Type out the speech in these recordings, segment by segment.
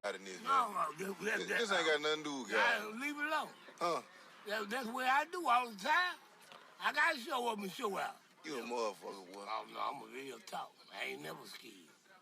Out in this, No, this ain't got nothing to do with God. Leave it alone. Huh? That's what I do all the time. I gotta show up and show out. You a motherfucker, boy. Oh, no, I'm a real talk. I ain't never scared.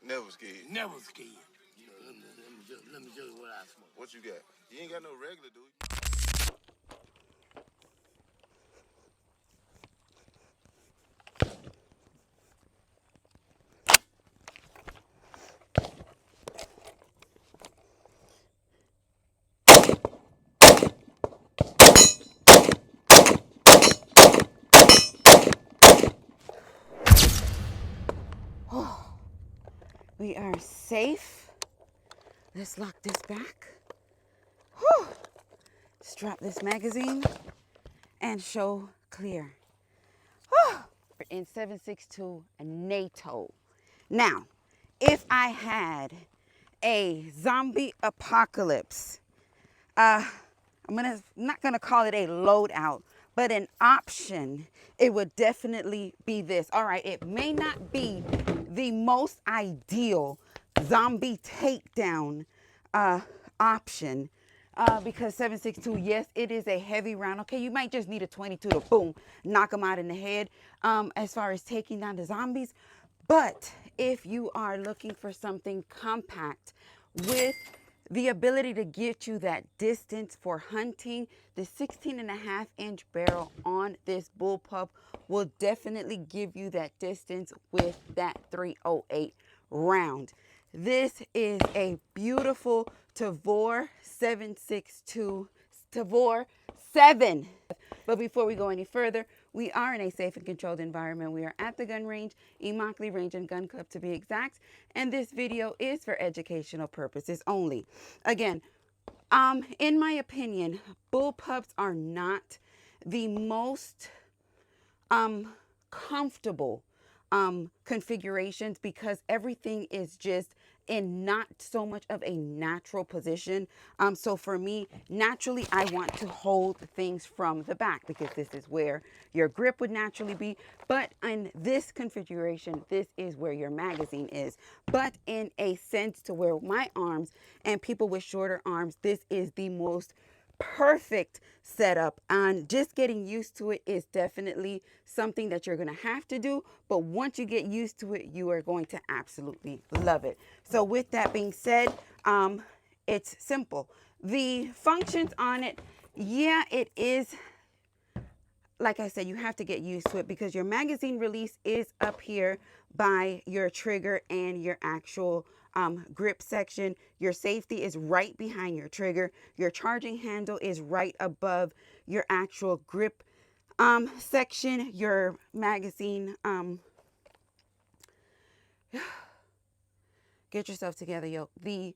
Never scared. Never scared. Let me show you what I smoke. What you got? You ain't got no regular, do you? We are safe. Let's lock this back. Whew. Strap this magazine and show clear. Whew. We're in 7.62 NATO. Now, if I had a zombie apocalypse, I'm not gonna call it a loadout, but an option, it would definitely be this. All right, it may not be the most ideal zombie takedown option because 7.62, yes, it is a heavy round. Okay, you might just need a 22 to boom, knock them out in the head as far as taking down the zombies. But if you are looking for something compact with the ability to get you that distance for hunting, the 16.5-inch barrel on this bullpup will definitely give you that distance with that 308 round. This is a beautiful Tavor 7.62, Tavor 7. But before we go any further, we are in a safe and controlled environment. We are at the gun range, Immokalee Range and Gun Club to be exact. And this video is for educational purposes only. Again, in my opinion, bullpups are not the most comfortable configurations because everything is just in not so much of a natural position. So for me, naturally, I want to hold things from the back because this is where your grip would naturally be. But in this configuration, this is where your magazine is. But in a sense to where my arms and people with shorter arms, this is the most perfect setup, and just getting used to it is definitely something that you're going to have to do, but once you get used to it, you are going to absolutely love it. So with that being said, it's simple. The functions on it, yeah, it is, like I said, you have to get used to it because your magazine release is up here by your trigger and your actual grip section. Your safety is right behind your trigger. Your charging handle is right above your actual grip section. Your magazine, get yourself together, yo. The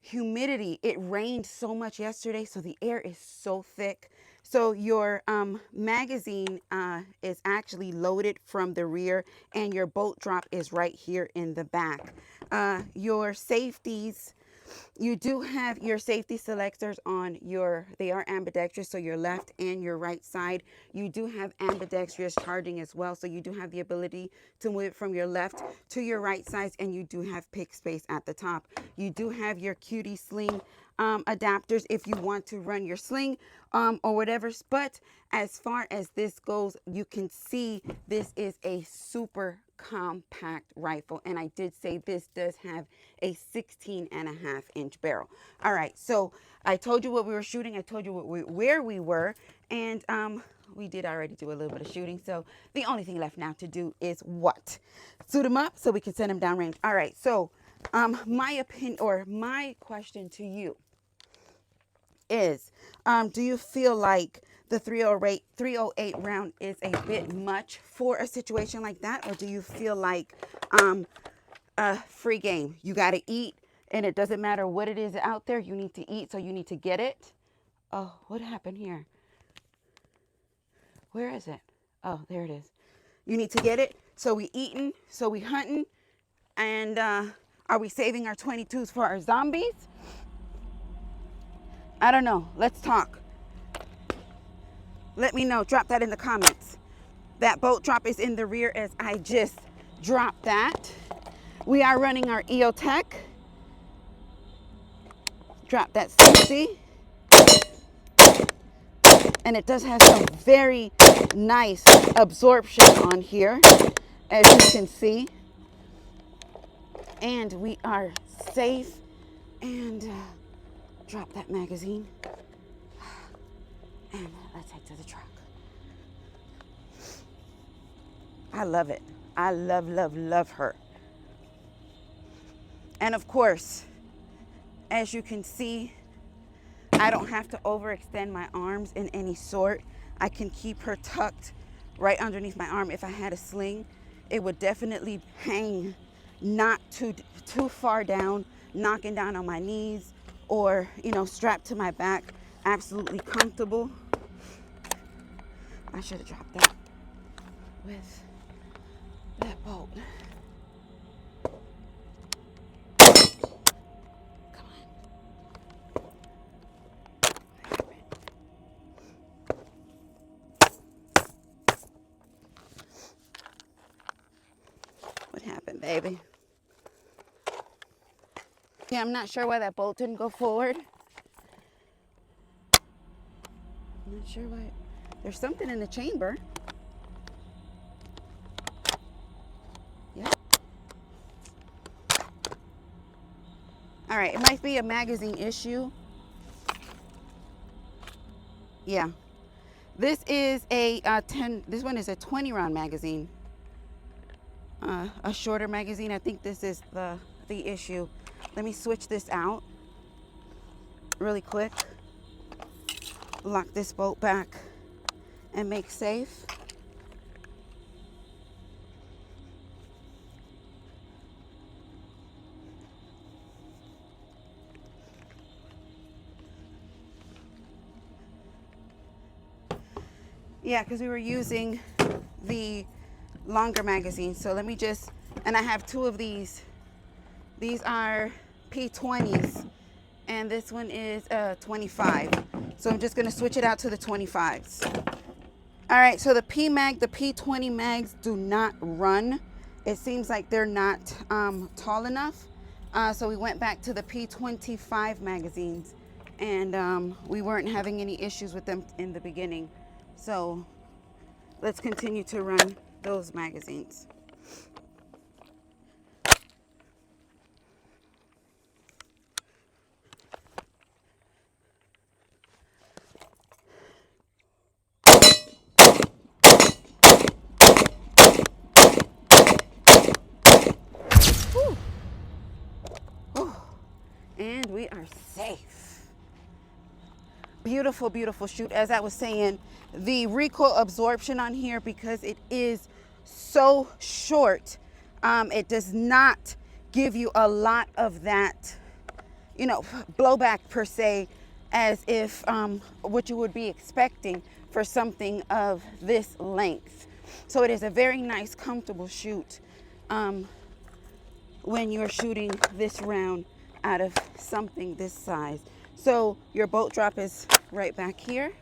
humidity, it rained so much yesterday, so the air is so thick. So your magazine is actually loaded from the rear, and your bolt drop is right here in the back. Your safeties, you do have your safety selectors on they are ambidextrous, so your left and your right side. You do have ambidextrous charging as well, so you do have the ability to move it from your left to your right side, and you do have pick space at the top. You do have your cutie sling adapters if you want to run your sling or whatever. But as far as this goes, you can see this is a super compact rifle, and I did say this does have a 16.5-inch barrel. All right, so I told you what we were shooting, I told you where we were, and we did already do a little bit of shooting, so the only thing left now to do is what? Suit them up so we can send them downrange. All right, so my opinion, or my question to you is, do you feel like the 308 round is a bit much for a situation like that? Or do you feel like free game? You got to eat, and it doesn't matter what it is out there. You need to eat, so you need to get it. Oh, what happened here? Where is it? Oh, there it is. You need to get it, so we eating, so we hunting, and are we saving our 22s for our zombies? I don't know. Let's talk. Let me know. Drop that in the comments. That bolt drop is in the rear as I just dropped that. We are running our EOTech. Drop that see? And it does have some very nice absorption on here, as you can see. And we are safe. And drop that magazine. And let's head to the truck. I love it. I love, love, love her. And of course, as you can see, I don't have to overextend my arms in any sort. I can keep her tucked right underneath my arm. If I had a sling, it would definitely hang not too far down, knocking down on my knees, or, you know, strapped to my back. Absolutely comfortable. I should have dropped that with that bolt. Come on. What happened, baby? Yeah, I'm not sure why that bolt didn't go forward. I'm not sure why. There's something in the chamber. Yeah. All right, it might be a magazine issue. Yeah. This is a 10, this one is a 20 round magazine. A shorter magazine. I think this is the issue. Let me switch this out really quick. Lock this bolt back and make safe. Yeah, because we were using the longer magazine. So let me just, and I have two of these. These are P20s, and this one is 25. So I'm just going to switch it out to the 25s. All right, so the P20 mags do not run. It seems like they're not tall enough. So we went back to the P25 magazines, and we weren't having any issues with them in the beginning. So let's continue to run those magazines. Whew. Whew. And we are safe. Beautiful, beautiful shoot. As I was saying, the recoil absorption on here, because it is so short, it does not give you a lot of that, you know, blowback per se, as if what you would be expecting for something of this length. So it is a very nice, comfortable shoot when you're shooting this round out of something this size. So your bolt drop is right back here.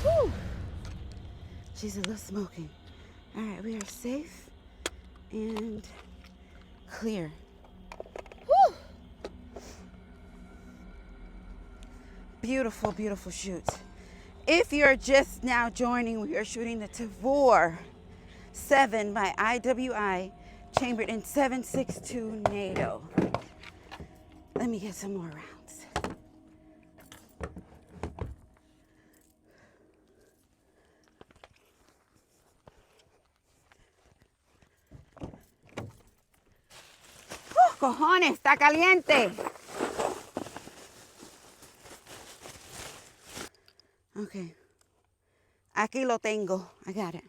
Whew. She's a little smoking. All right, we are safe and clear. Whew. Beautiful, beautiful shoot. If you're just now joining, we are shooting the Tavor 7 by IWI, chambered in 7.62 NATO. Let me get some more rounds. Cojones, está caliente. Okay. Aquí lo tengo. I got it.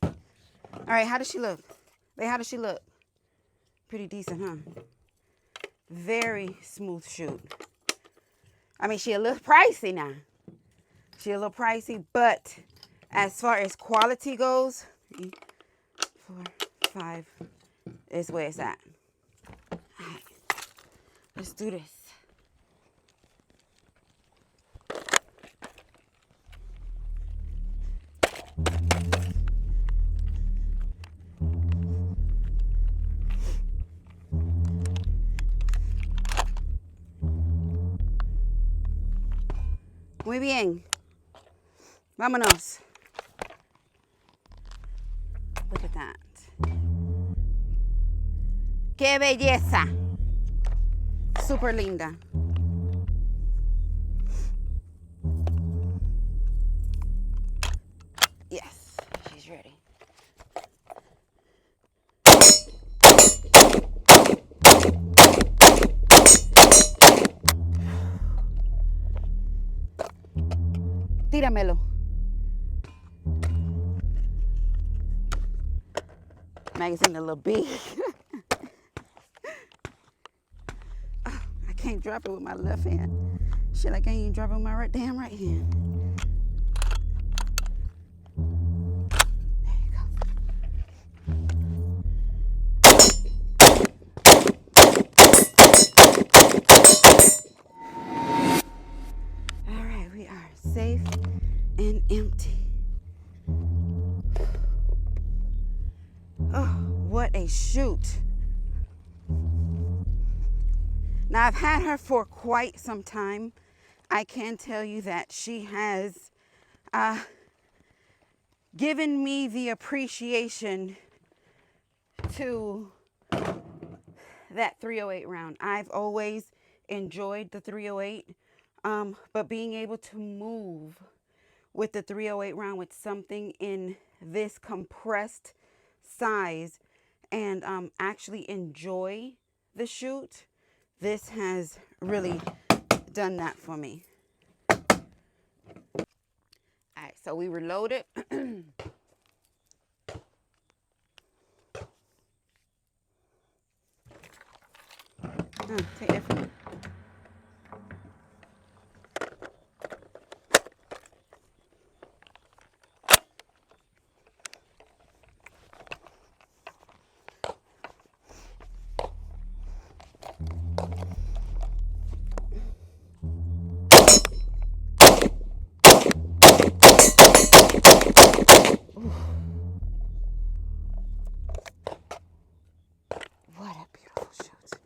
All right, how does she look? Wait, how does she look? Pretty decent, huh? Very smooth shoot. I mean, she a little pricey now. She a little pricey, but as far as quality goes, 3, 4, 5 is where it's at. All right, let's do this. Muy bien. Vámonos. Look at that. ¡Qué belleza! Súper linda. Yes, she's ready. Tíramelo. Magazine a little big. Oh, I can't drop it with my left hand. Shit, I can't even drop it with my right hand. There you go. All right, we are safe and empty. Oh, what a shoot. Now, I've had her for quite some time. I can tell you that she has given me the appreciation to that 308 round. I've always enjoyed the 308, but being able to move with the 308 round with something in this compressed size and actually enjoy the shoot, this has really done that for me. All right, so we reload it. Take that from me. What a beautiful shoot.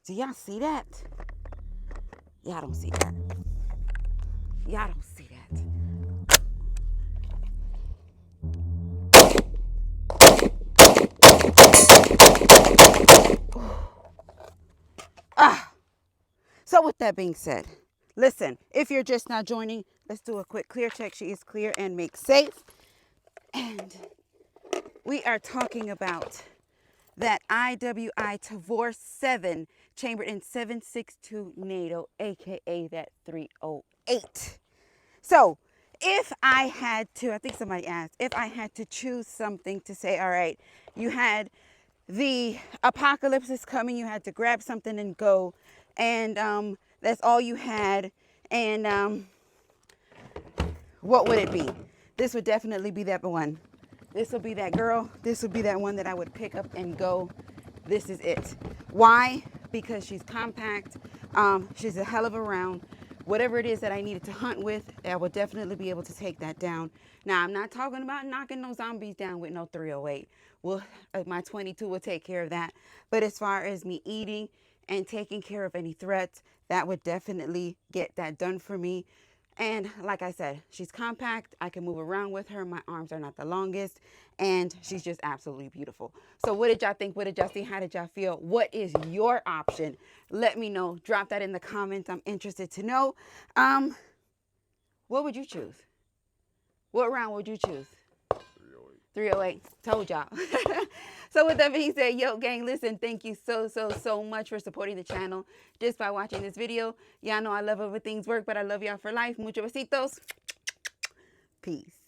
Do y'all see that? Y'all don't see that. Y'all don't see that. So with that being said, listen, if you're just now joining, let's do a quick clear check. She is clear and make safe. And we are talking about that IWI Tavor 7 chambered in 7.62 NATO, aka that 308. So if I had to, I think somebody asked, if I had to choose something to say, all right, you had the apocalypse is coming, you had to grab something and go, and that's all you had, and what would it be? This would definitely be that one. This will be that girl. This would be that one that I would pick up and go. This is it. Why? Because she's compact. She's a hell of a round. Whatever it is that I needed to hunt with, I will definitely be able to take that down. Now, I'm not talking about knocking no zombies down with no 308. Well, my 22 will take care of that. But as far as me eating and taking care of any threats, that would definitely get that done for me. And like I said, she's compact. I can move around with her. My arms are not the longest. And she's just absolutely beautiful. So what did y'all think? What did y'all see? How did y'all feel? What is your option? Let me know. Drop that in the comments. I'm interested to know. What would you choose? What round would you choose? 308. Told y'all. So with that being said, yo gang, listen, thank you so much for supporting the channel just by watching this video. Y'all know I love it when things work, but I love y'all for life. Muchos besitos. Peace.